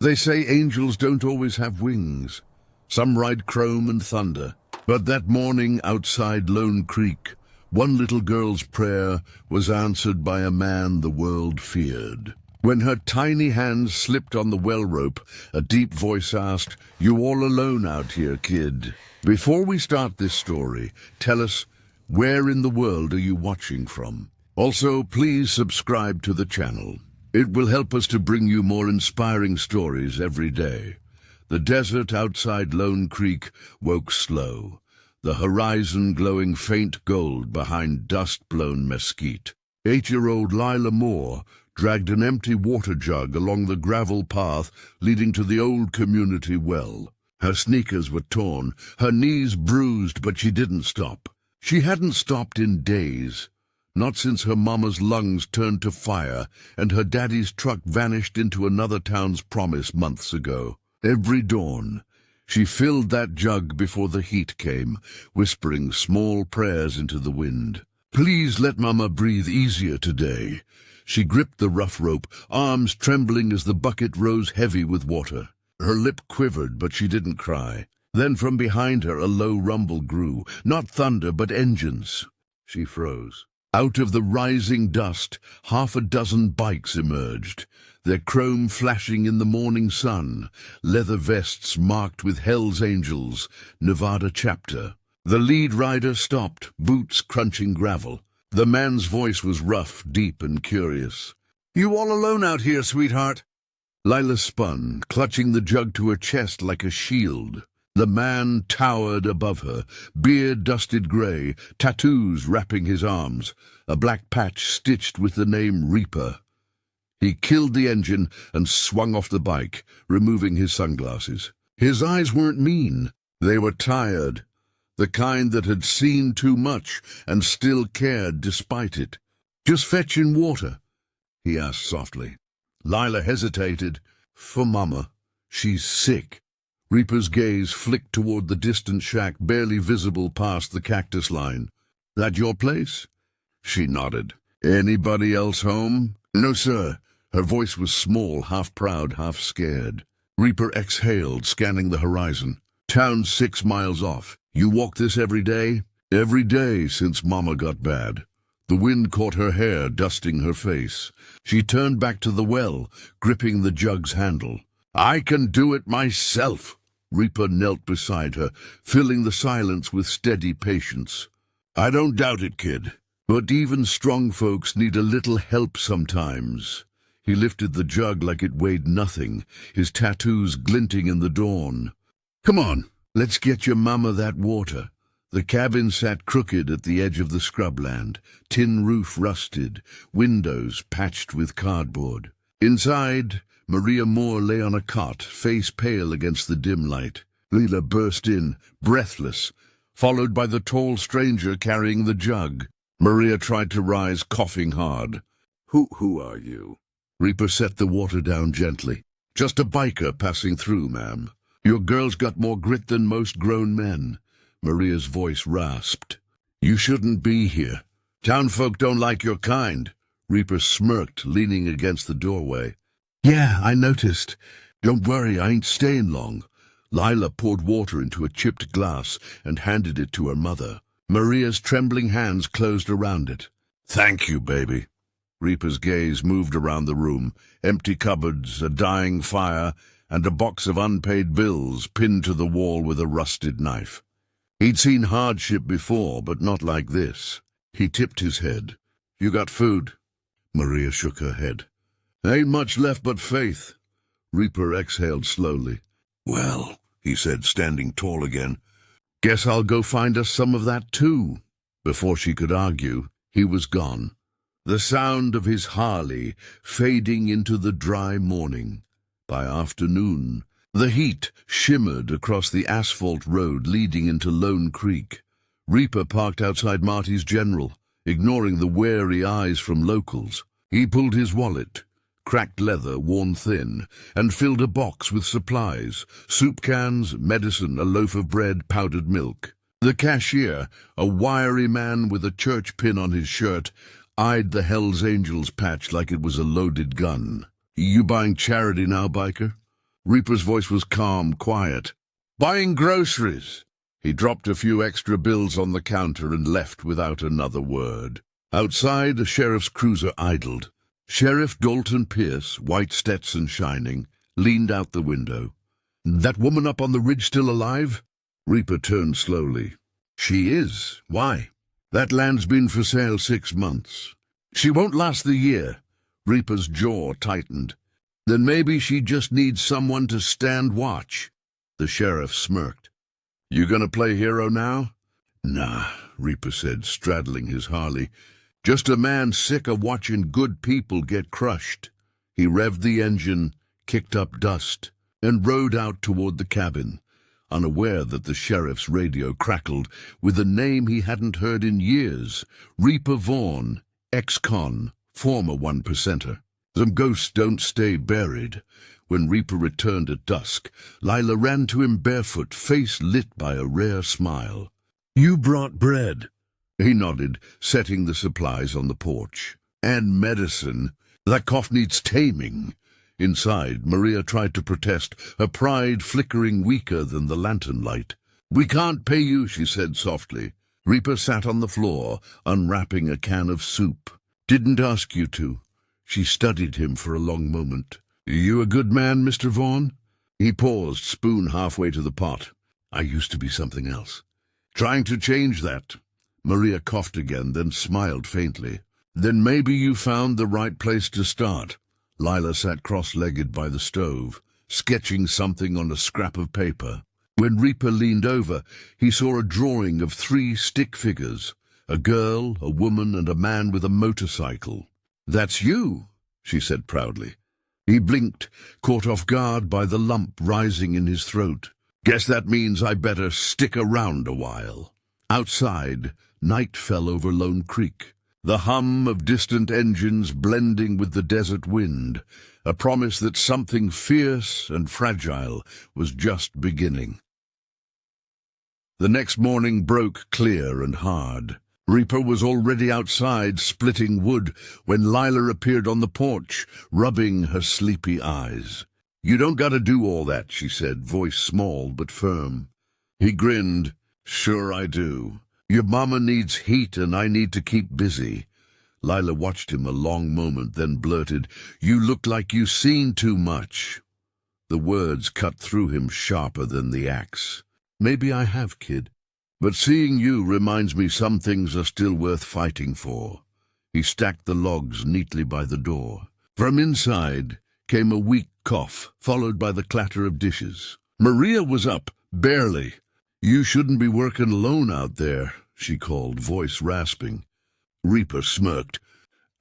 They say angels don't always have wings. Some ride chrome and thunder. But that morning outside Lone Creek, one little girl's prayer was answered by a man the world feared. When her tiny hands slipped on the well rope, a deep voice asked, "You all alone out here, kid?" Before we start this story, tell us, where in the world are you watching from? Also, please subscribe to the channel. It will help us to bring you more inspiring stories every day. The desert outside Lone Creek woke slow, the horizon glowing faint gold behind dust-blown mesquite. 8-year-old Lila Moore dragged an empty water jug along the gravel path leading to the old community well. Her sneakers were torn, her knees bruised, but she didn't stop. She hadn't stopped in days, not since her mama's lungs turned to fire and her daddy's truck vanished into another town's promise months ago. Every dawn, she filled that jug before the heat came, whispering small prayers into the wind. "Please let Mama breathe easier today." She gripped the rough rope, arms trembling as the bucket rose heavy with water. Her lip quivered, but she didn't cry. Then from behind her a low rumble grew, not thunder but engines. She froze. Out of the rising dust, 6 bikes emerged, their chrome flashing in the morning sun, leather vests marked with hellsangels, Nevada chapter. The lead rider stopped, boots crunching gravel. The man's voice was rough, deep, and curious. "You all alone out here, sweetheart?" Lila spun, clutching the jug to her chest like a shield. The man towered above her, beard dusted gray, tattoos wrapping his arms, a black patch stitched with the name Reaper. He killed the engine and swung off the bike, removing his sunglasses. His eyes weren't mean. They were tired, the kind that had seen too much and still cared despite it. "Just fetching water?" he asked softly. Lila hesitated. "For Mama. She's sick." Reaper's gaze flicked toward the distant shack barely visible past the cactus line. "That your place?" She nodded. "Anybody else home?" "No, sir." Her voice was small, half proud, half scared. Reaper exhaled, scanning the horizon. "Town's 6 miles off. You walk this every day?" "Every day since Mama got bad." The wind caught her hair, dusting her face. She turned back to the well, gripping the jug's handle. "I can do it myself." Reaper knelt beside her, filling the silence with steady patience. "I don't doubt it, kid. But even strong folks need a little help sometimes." He lifted the jug like it weighed nothing, his tattoos glinting in the dawn. "Come on, let's get your mama that water." The cabin sat crooked at the edge of the scrubland, tin roof rusted, windows patched with cardboard. Inside, Maria Moore lay on a cot, face pale against the dim light. Lila burst in, breathless, followed by the tall stranger carrying the jug. Maria tried to rise, coughing hard. Who are you?" Reaper set the water down gently. "Just a biker passing through, ma'am." "Your girl's got more grit than most grown men." Maria's voice rasped. "You shouldn't be here. Townfolk don't like your kind." Reaper smirked, leaning against the doorway. "Yeah, I noticed. Don't worry, I ain't staying long." Lila poured water into a chipped glass and handed it to her mother. Maria's trembling hands closed around it. "Thank you, baby." Reaper's gaze moved around the room. Empty cupboards, a dying fire, and a box of unpaid bills pinned to the wall with a rusted knife. He'd seen hardship before, but not like this. He tipped his head. "You got food?" Maria shook her head. "Ain't much left but faith." Reaper exhaled slowly. "Well," he said, standing tall again, "guess I'll go find us some of that too." Before she could argue, he was gone, the sound of his Harley fading into the dry morning. By afternoon, the heat shimmered across the asphalt road leading into Lone Creek. Reaper parked outside Marty's General, ignoring the wary eyes from locals. He pulled his wallet, cracked leather worn thin, and filled a box with supplies, soup cans, medicine, a loaf of bread, powdered milk. The cashier, a wiry man with a church pin on his shirt, eyed the Hells Angels patch like it was a loaded gun. "You buying charity now, biker?" Reaper's voice was calm, quiet. "Buying groceries." He dropped a few extra bills on the counter and left without another word. Outside, a sheriff's cruiser idled. Sheriff Dalton Pierce, white Stetson shining, leaned out the window. "That woman up on the ridge still alive?" Reaper turned slowly. "She is. Why?" "That land's been for sale 6 months. She won't last the year." Reaper's jaw tightened. "Then maybe she just needs someone to stand watch." The sheriff smirked. "You gonna play hero now?" "Nah," Reaper said, straddling his Harley. "Just a man sick of watching good people get crushed." He revved the engine, kicked up dust, and rode out toward the cabin, unaware that the sheriff's radio crackled with a name he hadn't heard in years. Reaper Vaughn, ex-con, former 1%er. Some ghosts don't stay buried. When Reaper returned at dusk, Lila ran to him barefoot, face lit by a rare smile. "You brought bread." He nodded, setting the supplies on the porch. "And medicine. That cough needs taming." Inside, Maria tried to protest, her pride flickering weaker than the lantern light. "We can't pay you," she said softly. Reaper sat on the floor, unwrapping a can of soup. "Didn't ask you to." She studied him for a long moment. "You a good man, Mr. Vaughn?" He paused, spoon halfway to the pot. "I used to be something else." "Trying to change that." Maria coughed again, then smiled faintly. "Then maybe you found the right place to start." Lila sat cross-legged by the stove, sketching something on a scrap of paper. When Reaper leaned over, he saw a drawing of 3 stick figures, a girl, a woman, and a man with a motorcycle. "That's you," she said proudly. He blinked, caught off guard by the lump rising in his throat. "Guess that means I better stick around a while." Outside, night fell over Lone Creek, the hum of distant engines blending with the desert wind, a promise that something fierce and fragile was just beginning. The next morning broke clear and hard. Reaper was already outside, splitting wood, when Lila appeared on the porch, rubbing her sleepy eyes. "You don't gotta do all that," she said, voice small but firm. He grinned. "Sure I do. Your mama needs heat and I need to keep busy." Lila watched him a long moment, then blurted, "You look like you seen too much." The words cut through him sharper than the axe. "Maybe I have, kid. But seeing you reminds me some things are still worth fighting for." He stacked the logs neatly by the door. From inside came a weak cough, followed by the clatter of dishes. Maria was up, barely. "You shouldn't be working alone out there," she called, voice rasping. Reaper smirked.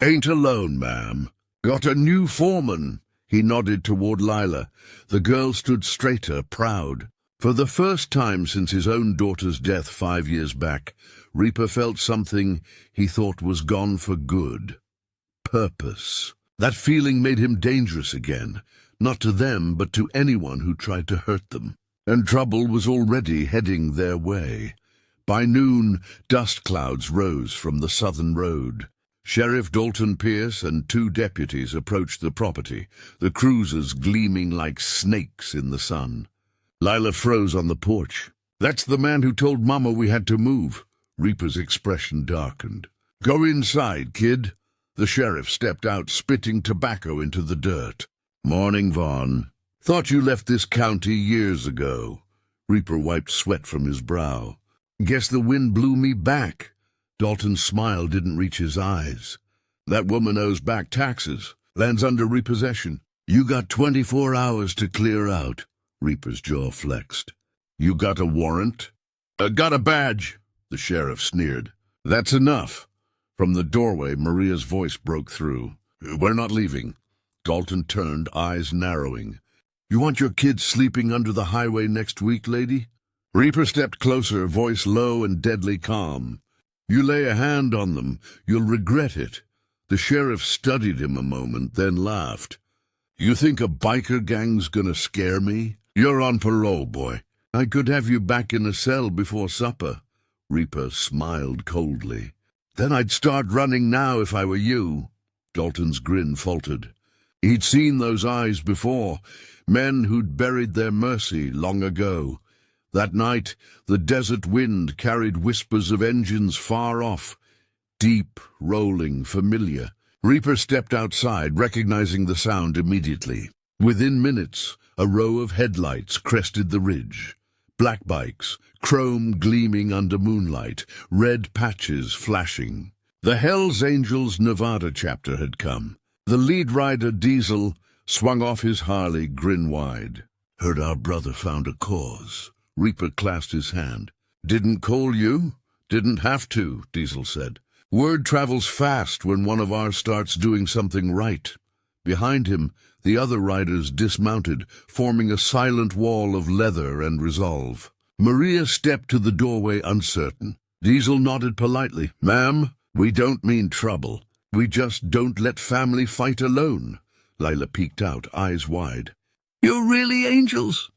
"Ain't alone, ma'am. Got a new foreman." He nodded toward Lila. The girl stood straighter, proud. For the first time since his own daughter's death 5 years back, Reaper felt something he thought was gone for good. Purpose. That feeling made him dangerous again, not to them but to anyone who tried to hurt them. And trouble was already heading their way. By noon, dust clouds rose from the southern road. Sheriff Dalton Pierce and 2 deputies approached the property, the cruisers gleaming like snakes in the sun. Lila froze on the porch. "That's the man who told Mama we had to move." Reaper's expression darkened. "Go inside, kid." The sheriff stepped out, spitting tobacco into the dirt. "Morning, Vaughn. Thought you left this county years ago." Reaper wiped sweat from his brow. "Guess the wind blew me back." Dalton's smile didn't reach his eyes. "That woman owes back taxes. Land's under repossession. You got 24 hours to clear out." Reaper's jaw flexed. "You got a warrant?" Got a badge," the sheriff sneered. "That's enough." From the doorway, Maria's voice broke through. "We're not leaving." Dalton turned, eyes narrowing. "You want your kids sleeping under the highway next week, lady?" Reaper stepped closer, voice low and deadly calm. "You lay a hand on them, you'll regret it." The sheriff studied him a moment, then laughed. "You think a biker gang's gonna scare me? You're on parole, boy. I could have you back in a cell before supper." Reaper smiled coldly. "Then I'd start running now if I were you." Dalton's grin faltered. He'd seen those eyes before, men who'd buried their mercy long ago. That night, the desert wind carried whispers of engines far off, deep, rolling, familiar. Reaper stepped outside, recognizing the sound immediately. Within minutes, a row of headlights crested the ridge. Black bikes, chrome gleaming under moonlight, red patches flashing. The Hells Angels Nevada chapter had come. The lead rider, Diesel, swung off his Harley, grin wide. "Heard our brother found a cause." Reaper clasped his hand. "Didn't call you? Didn't have to," Diesel said. "Word travels fast when one of ours starts doing something right." Behind him, the other riders dismounted, forming a silent wall of leather and resolve. Maria stepped to the doorway uncertain. Diesel nodded politely. "Ma'am, we don't mean trouble. We just don't let family fight alone." Lila peeked out, eyes wide. "You're really angels?"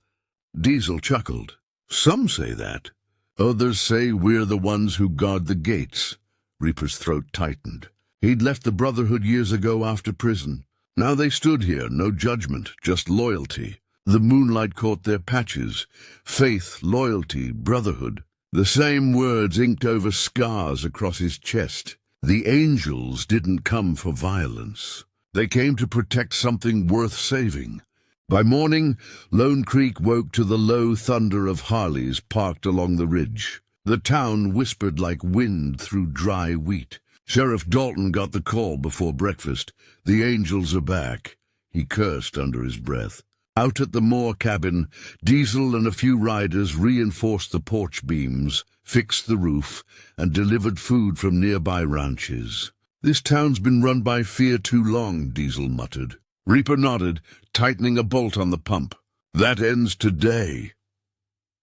Diesel chuckled. "Some say that. Others say we're the ones who guard the gates." Reaper's throat tightened. He'd left the Brotherhood years ago after prison. Now they stood here, no judgment, just loyalty. The moonlight caught their patches. Faith, loyalty, brotherhood. The same words inked over scars across his chest. The angels didn't come for violence. They came to protect something worth saving. By morning, Lone Creek woke to the low thunder of Harleys parked along the ridge. The town whispered like wind through dry wheat. Sheriff Dalton got the call before breakfast. "The angels are back." He cursed under his breath. Out at the Moore cabin, Diesel and a few riders reinforced the porch beams, fixed the roof, and delivered food from nearby ranches. "This town's been run by fear too long," Diesel muttered. Reaper nodded, tightening a bolt on the pump. "That ends today."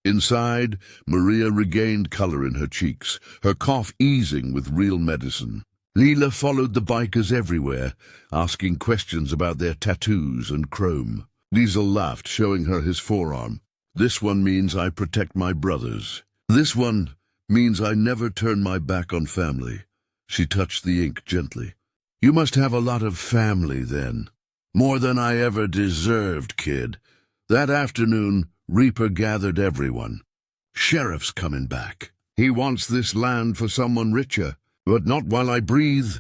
Inside, Maria regained color in her cheeks, her cough easing with real medicine. Leela followed the bikers everywhere, asking questions about their tattoos and chrome. Diesel laughed, showing her his forearm. "This one means I protect my brothers. This one means I never turn my back on family." She touched the ink gently. "You must have a lot of family, then." "More than I ever deserved, kid." That afternoon, Reaper gathered everyone. "Sheriff's coming back. He wants this land for someone richer. But not while I breathe."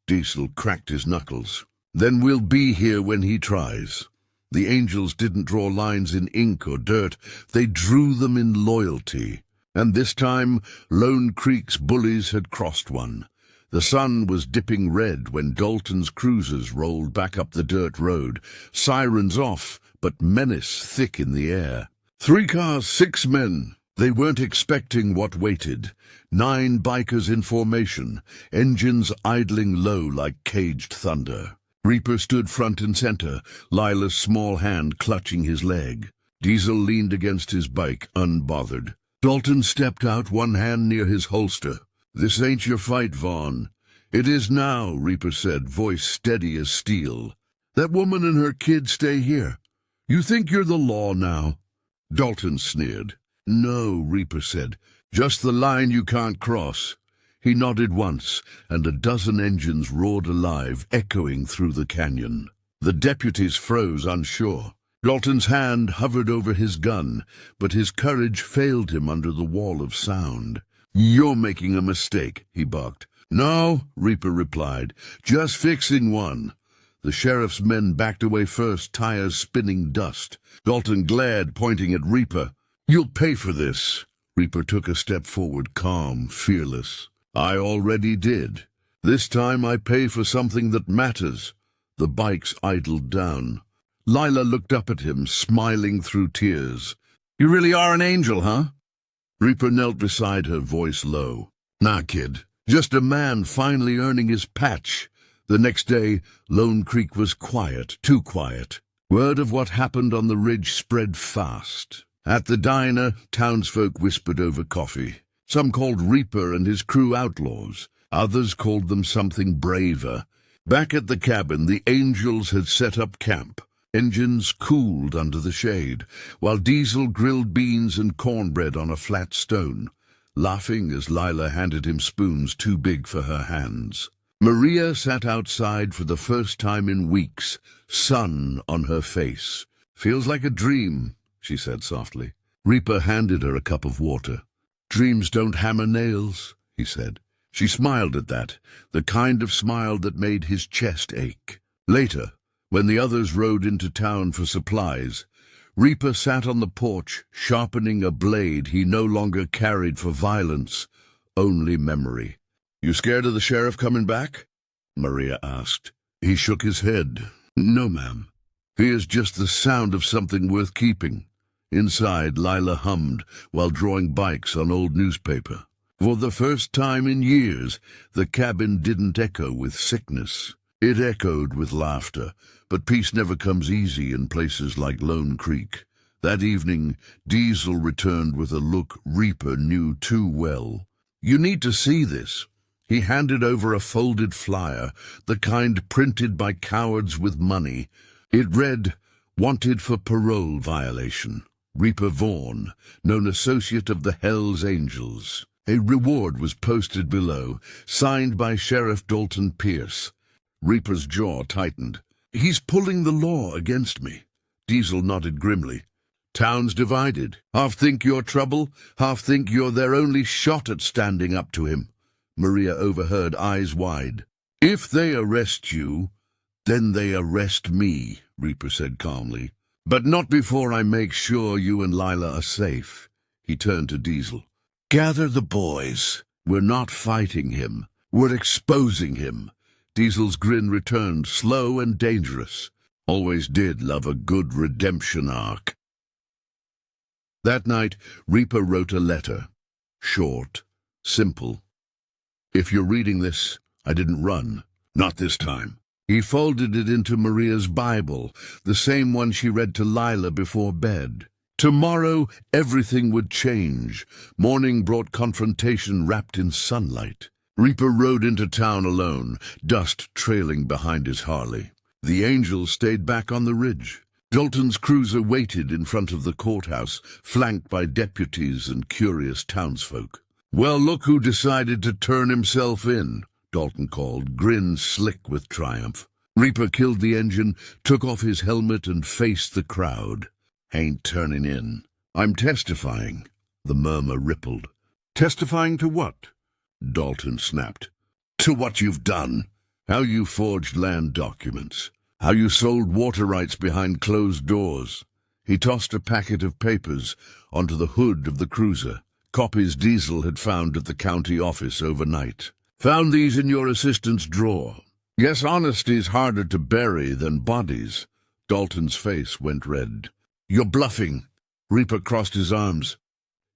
Diesel cracked his knuckles. "Then we'll be here when he tries." The angels didn't draw lines in ink or dirt. They drew them in loyalty. And this time, Lone Creek's bullies had crossed one. The sun was dipping red when Dalton's cruisers rolled back up the dirt road, sirens off, but menace thick in the air. 3 cars, 6 men. They weren't expecting what waited. 9 bikers in formation, engines idling low like caged thunder. Reaper stood front and center, Lila's small hand clutching his leg. Diesel leaned against his bike, unbothered. Dalton stepped out, one hand near his holster. "This ain't your fight, Vaughn." "It is now," Reaper said, voice steady as steel. "That woman and her kid stay here. You think you're the law now?" Dalton sneered. "No," Reaper said, "just the line you can't cross." He nodded once, and a dozen engines roared alive, echoing through the canyon. The deputies froze, unsure. Dalton's hand hovered over his gun, but his courage failed him under the wall of sound. "You're making a mistake," he barked. "No," Reaper replied, "just fixing one." The sheriff's men backed away first, tires spinning dust. Dalton glared, pointing at Reaper. "You'll pay for this." Reaper took a step forward, calm, fearless. "I already did. This time I pay for something that matters." The bikes idled down. Lila looked up at him, smiling through tears. "You really are an angel, huh?" Reaper knelt beside her, voice low. "Nah, kid. Just a man finally earning his patch." The next day, Lone Creek was quiet, too quiet. Word of what happened on the ridge spread fast. At the diner, townsfolk whispered over coffee. Some called Reaper and his crew outlaws. Others called them something braver. Back at the cabin, the angels had set up camp. Engines cooled under the shade, while Diesel grilled beans and cornbread on a flat stone, laughing as Lila handed him spoons too big for her hands. Maria sat outside for the first time in weeks, sun on her face. "Feels like a dream," she said softly. Reaper handed her a cup of water. "Dreams don't hammer nails," he said. She smiled at that, the kind of smile that made his chest ache. Later, when the others rode into town for supplies, Reaper sat on the porch, sharpening a blade he no longer carried for violence, only memory. "You scared of the sheriff coming back?" Maria asked. He shook his head. "No, ma'am. Here's just the sound of something worth keeping." Inside, Lila hummed while drawing bikes on old newspaper. For the first time in years, the cabin didn't echo with sickness. It echoed with laughter, but peace never comes easy in places like Lone Creek. That evening, Diesel returned with a look Reaper knew too well. "You need to see this." He handed over a folded flyer, the kind printed by cowards with money. It read, "Wanted for parole violation. Reaper Vaughn, known associate of the Hellsangels." A reward was posted below, signed by Sheriff Dalton Pierce. Reaper's jaw tightened. "He's pulling the law against me." Diesel nodded grimly. "Town's divided. Half think you're trouble, half think you're their only shot at standing up to him." Maria overheard, eyes wide. "If they arrest you, then they arrest me," Reaper said calmly. "But not before I make sure you and Lila are safe." He turned to Diesel. "Gather the boys. We're not fighting him. We're exposing him." Diesel's grin returned, slow and dangerous. Always did love a good redemption arc. That night, Reaper wrote a letter. Short, simple. "If you're reading this, I didn't run. Not this time." He folded it into Maria's Bible, the same one she read to Lila before bed. Tomorrow, everything would change. Morning brought confrontation wrapped in sunlight. Reaper rode into town alone, dust trailing behind his Harley. The Angels stayed back on the ridge. Dalton's cruiser waited in front of the courthouse, flanked by deputies and curious townsfolk. "Well, look who decided to turn himself in," Dalton called, grin slick with triumph. Reaper killed the engine, took off his helmet, and faced the crowd. "Ain't turning in. I'm testifying." The murmur rippled. "Testifying to what?" Dalton snapped. "To what you've done. How you forged land documents. How you sold water rights behind closed doors." He tossed a packet of papers onto the hood of the cruiser, copies Diesel had found at the county office overnight. "Found these in your assistant's drawer. Yes, honesty's harder to bury than bodies." Dalton's face went red. "You're bluffing." Reaper crossed his arms.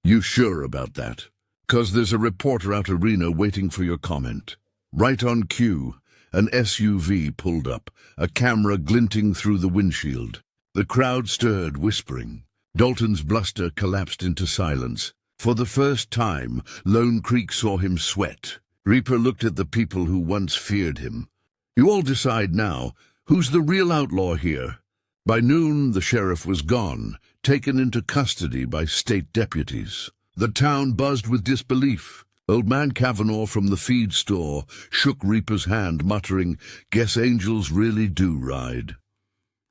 "You sure about that?" "'Cause there's a reporter out arena waiting for your comment." Right on cue, an SUV pulled up, a camera glinting through the windshield. The crowd stirred, whispering. Dalton's bluster collapsed into silence. For the first time, Lone Creek saw him sweat. Reaper looked at the people who once feared him. "You all decide now, who's the real outlaw here?" By noon, the sheriff was gone, taken into custody by state deputies. The town buzzed with disbelief. Old man Kavanaugh from the feed store shook Reaper's hand, muttering, "Guess angels really do ride."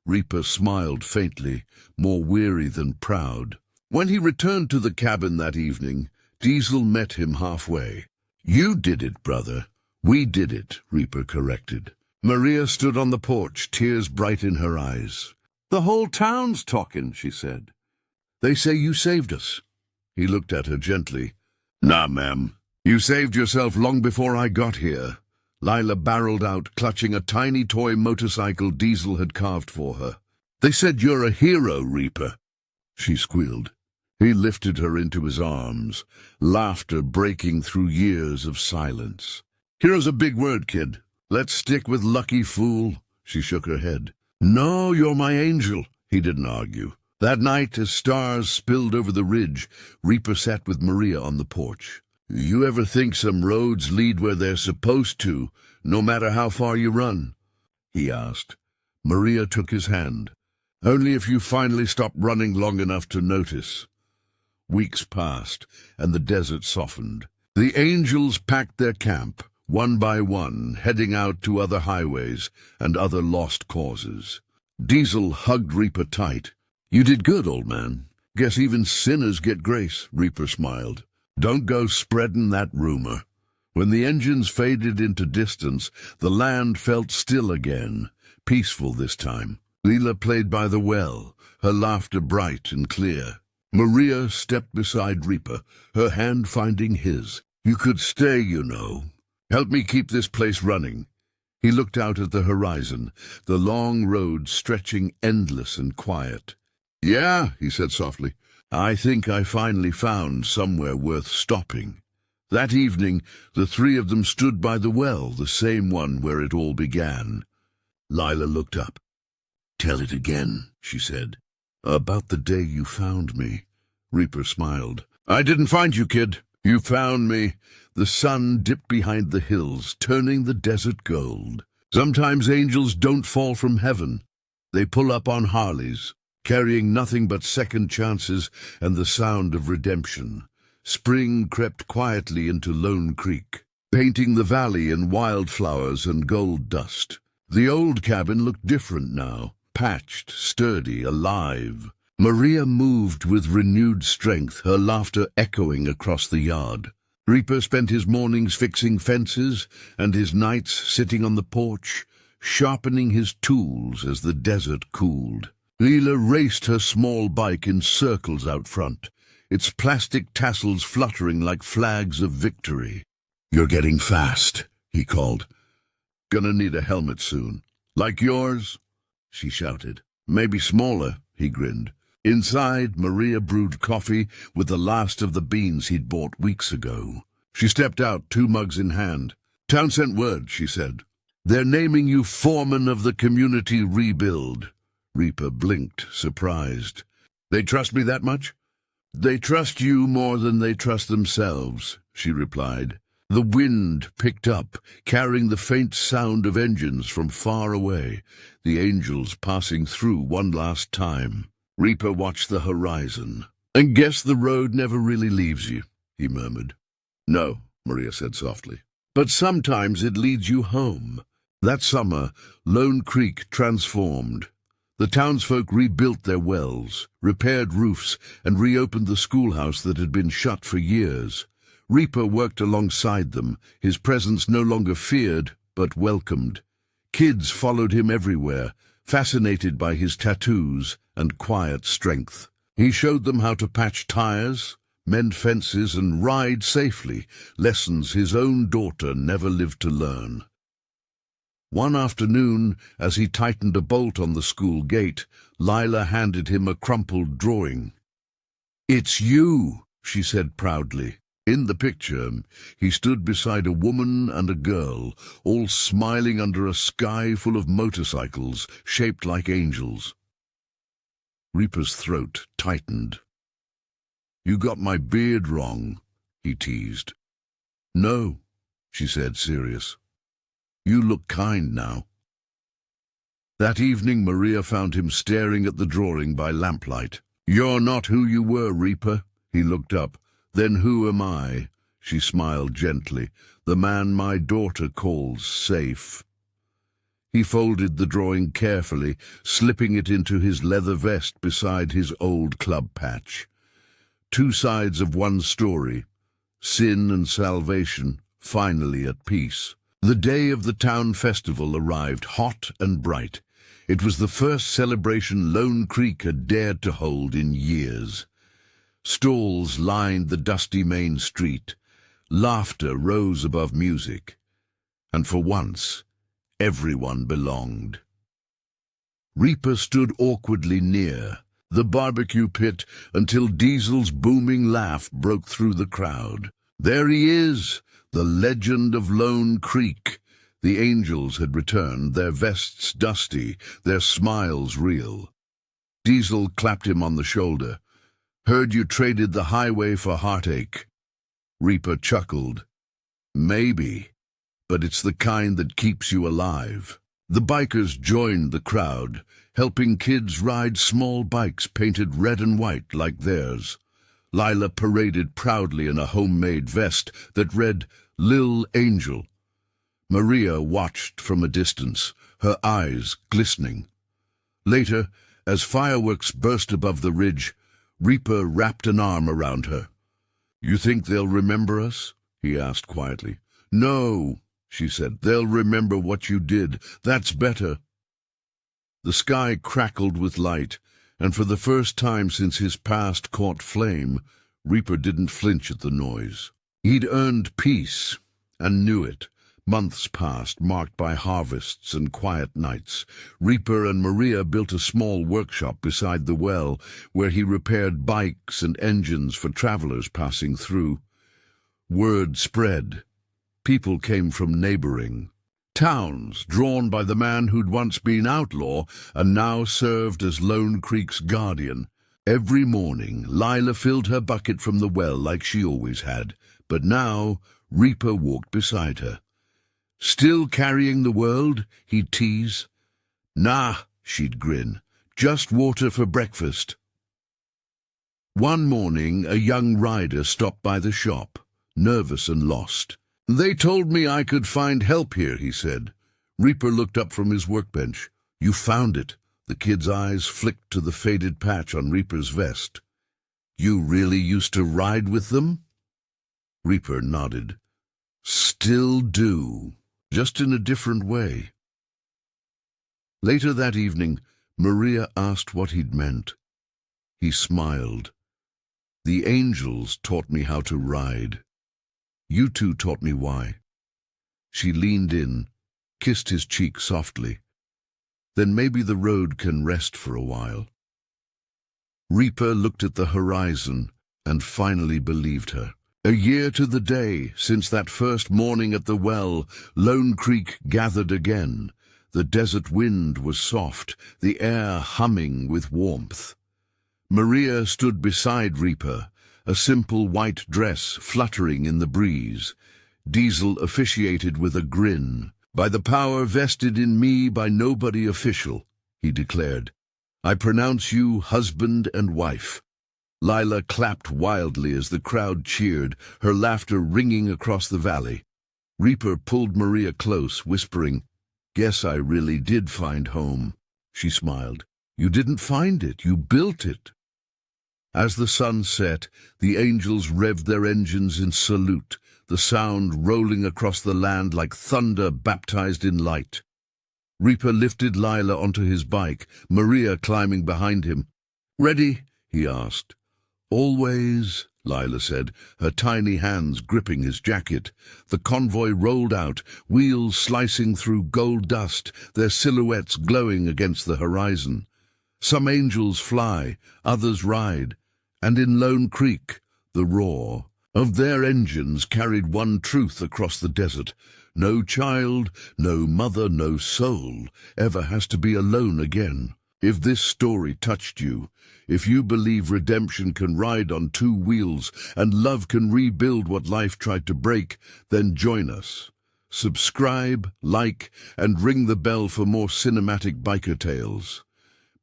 Reaper smiled faintly, more weary than proud. When he returned to the cabin that evening, Diesel met him halfway. "You did it, brother." "We did it," Reaper corrected. Maria stood on the porch, tears bright in her eyes. "The whole town's talking," she said. "They say you saved us." He looked at her gently. "Nah, ma'am. You saved yourself long before I got here." Lila barreled out, clutching a tiny toy motorcycle Diesel had carved for her. "They said you're a hero, Reaper." She squealed. He lifted her into his arms, laughter breaking through years of silence. "Hero's a big word, kid. Let's stick with lucky fool." She shook her head. "No, you're my angel." He didn't argue. That night, as stars spilled over the ridge, Reaper sat with Maria on the porch. "You ever think some roads lead where they're supposed to, no matter how far you run?" he asked. Maria took his hand. "Only if you finally stop running long enough to notice." Weeks passed, and the desert softened. The Angels packed their camp, one by one, heading out to other highways and other lost causes. Diesel hugged Reaper tight. "You did good, old man. Guess even sinners get grace," Reaper smiled. "Don't go spreading that rumor." When the engines faded into distance, the land felt still again, peaceful this time. Leela played by the well, her laughter bright and clear. Maria stepped beside Reaper, her hand finding his. "You could stay, you know. Help me keep this place running." He looked out at the horizon, the long road stretching endless and quiet. "Yeah," he said softly, "I think I finally found somewhere worth stopping." That evening, the three of them stood by the well, the same one where it all began. Lila looked up. "Tell it again," she said. "About the day you found me." Reaper smiled. "I didn't find you, kid. You found me." The sun dipped behind the hills, turning the desert gold. Sometimes angels don't fall from heaven. They pull up on Harleys, carrying nothing but second chances and the sound of redemption. Spring crept quietly into Lone Creek, painting the valley in wildflowers and gold dust. The old cabin looked different now, patched, sturdy, alive. Maria moved with renewed strength, her laughter echoing across the yard. Reaper spent his mornings fixing fences and his nights sitting on the porch, sharpening his tools as the desert cooled. Leela raced her small bike in circles out front, its plastic tassels fluttering like flags of victory. "You're getting fast," he called. "Gonna need a helmet soon." "Like yours?" she shouted. "Maybe smaller," he grinned. Inside, Maria brewed coffee with the last of the beans he'd bought weeks ago. She stepped out, 2 mugs in hand. "Town sent word," she said. "They're naming you foreman of the community rebuild." Reaper blinked, surprised. "They trust me that much?" "They trust you more than they trust themselves," she replied. The wind picked up, carrying the faint sound of engines from far away, the angels passing through one last time. Reaper watched the horizon. "I guess the road never really leaves you," he murmured. "No," Maria said softly. "But sometimes it leads you home." That summer, Lone Creek transformed. The townsfolk rebuilt their wells, repaired roofs, and reopened the schoolhouse that had been shut for years. Reaper worked alongside them, his presence no longer feared, but welcomed. Kids followed him everywhere, fascinated by his tattoos and quiet strength. He showed them how to patch tires, mend fences, and ride safely, lessons his own daughter never lived to learn. One afternoon, as he tightened a bolt on the school gate, Lila handed him a crumpled drawing. "It's you," she said proudly. In the picture, he stood beside a woman and a girl, all smiling under a sky full of motorcycles shaped like angels. Reaper's throat tightened. "You got my beard wrong," he teased. "No," she said, serious. "You look kind now." That evening, Maria found him staring at the drawing by lamplight. "You're not who you were, Reaper." He looked up. "Then who am I?" She smiled gently. "The man my daughter calls safe." He folded the drawing carefully, slipping it into his leather vest beside his old club patch. 2 sides of one story, sin and salvation, finally at peace. The day of the town festival arrived hot and bright. It was the first celebration Lone Creek had dared to hold in years. Stalls lined the dusty main street. Laughter rose above music. And for once, everyone belonged. Reaper stood awkwardly near the barbecue pit until Diesel's booming laugh broke through the crowd. "There he is, the legend of Lone Creek." The angels had returned, their vests dusty, their smiles real. Diesel clapped him on the shoulder. "Heard you traded the highway for heartache." Reaper chuckled. "Maybe, but it's the kind that keeps you alive." The bikers joined the crowd, helping kids ride small bikes painted red and white like theirs. Lila paraded proudly in a homemade vest that read "Lil Angel." Maria watched from a distance, her eyes glistening. Later, as fireworks burst above the ridge, Reaper wrapped an arm around her. "You think they'll remember us?" he asked quietly. "No," she said. "They'll remember what you did. That's better." The sky crackled with light, and for the first time since his past caught flame, Reaper didn't flinch at the noise. He'd earned peace, and knew it. Months passed, marked by harvests and quiet nights. Reaper and Maria built a small workshop beside the well, where he repaired bikes and engines for travelers passing through. Word spread. People came from neighboring towns, drawn by the man who'd once been outlaw and now served as Lone Creek's guardian. Every morning, Lila filled her bucket from the well like she always had, but now Reaper walked beside her. "Still carrying the world?" he'd tease. "Nah," she'd grin. "Just water for breakfast." One morning, a young rider stopped by the shop, nervous and lost. "They told me I could find help here," he said. Reaper looked up from his workbench. "You found it." The kid's eyes flicked to the faded patch on Reaper's vest. "You really used to ride with them?" Reaper nodded. "Still do, just in a different way." Later that evening, Maria asked what he'd meant. He smiled. "The angels taught me how to ride. You two taught me why." She leaned in, kissed his cheek softly. "Then maybe the road can rest for a while." Reaper looked at the horizon and finally believed her. A year to the day since that first morning at the well, Lone Creek gathered again. The desert wind was soft, the air humming with warmth. Maria stood beside Reaper, a simple white dress fluttering in the breeze. Diesel officiated with a grin. "By the power vested in me by nobody official," he declared, "I pronounce you husband and wife." Lila clapped wildly as the crowd cheered, her laughter ringing across the valley. Reaper pulled Maria close, whispering, "Guess I really did find home." She smiled. "You didn't find it, you built it." As the sun set, the angels revved their engines in salute, the sound rolling across the land like thunder baptized in light. Reaper lifted Lila onto his bike, Maria climbing behind him. "Ready?" he asked. "Always," Lila said, her tiny hands gripping his jacket. The convoy rolled out, wheels slicing through gold dust, their silhouettes glowing against the horizon. Some angels fly, others ride, and in Lone Creek, the roar of their engines carried one truth across the desert. No child, no mother, no soul ever has to be alone again. If this story touched you, if you believe redemption can ride on two wheels and love can rebuild what life tried to break, then join us. Subscribe, like, and ring the bell for more cinematic biker tales.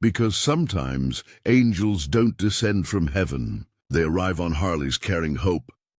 Because sometimes angels don't descend from heaven. They arrive on Harleys carrying hope,